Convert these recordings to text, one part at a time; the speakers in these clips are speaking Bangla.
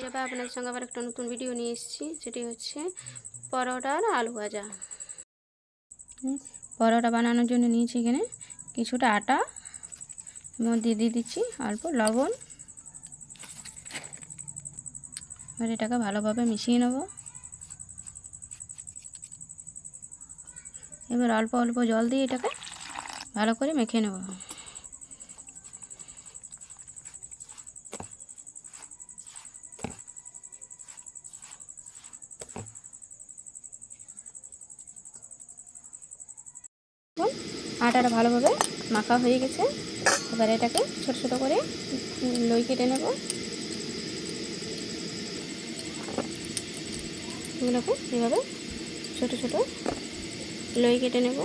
এবার আপনাদের সঙ্গে আবার একটা নতুন ভিডিও নিয়ে এসেছি, সেটি হচ্ছে পরোটা আর আলু ভাজা। পরোটা বানানোর জন্য নিয়েছি এখানে কিছুটা আটা, মধ্যে দিয়ে দিচ্ছি অল্প লবণ। এবার এটাকে ভালোভাবে মিশিয়ে নেব। এবার অল্প অল্প জল দিয়ে এটাকে ভালো করে মেখে নেব। আটাটা ভালোভাবে মাখা হয়ে গেছে। এবার এটাকে ছোট ছোট করে লই কেটে নেব। এগুলোকে এভাবে ছোট ছোট লই কেটে নেব।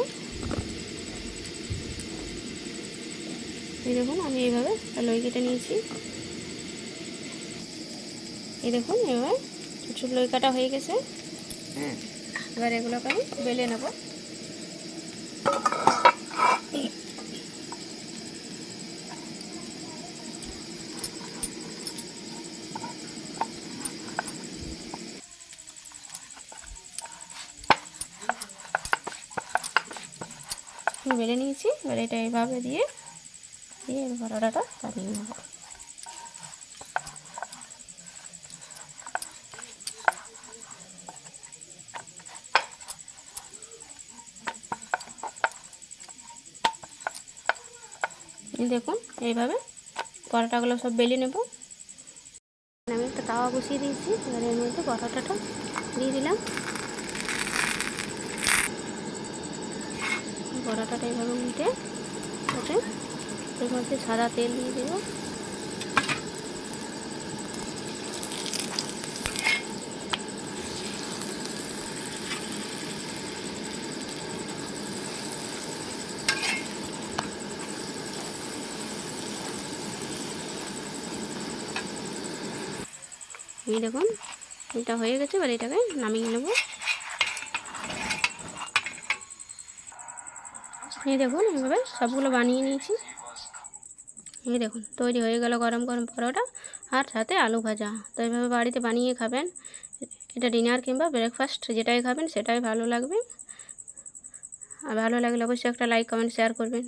এই দেখুন আমি এইভাবে লই কেটে নিয়েছি। এই দেখুন এভাবে ছোট ছোট লই কাটা হয়ে গেছে। হ্যাঁ, এবার এগুলোকে আমি বেলে নেব। বেলে নিয়েছি। এবার এটা এইভাবে দিয়ে পরোটাটা বানিয়ে নেব। দেখুন এইভাবে পরোটাগুলো সব বেলে নেব। আমি একটা তাওয়া বসিয়ে দিয়েছি। এবার এর মধ্যে পরোটাটা দিয়ে দিলাম। পরোটাটা এইভাবে উল্টে ওকে এর মধ্যে সাদা তেল দিয়ে দেব। এই দেখুন এটা হয়ে গেছে। এবার এটাকে নামিয়ে নেব। এই দেখুন এইভাবে সবগুলো বানিয়ে নিয়েছি। এই দেখুন তৈরি হয়ে গেল গরম গরম পরোটা আর সাথে আলু ভাজা। তো এইভাবে বাড়িতে বানিয়ে খাবেন। এটা ডিনার কিংবা ব্রেকফাস্ট যেটাই খাবেন সেটাই ভালো লাগবে। আর ভালো লাগলে অবশ্যই একটা লাইক কমেন্ট শেয়ার করবেন।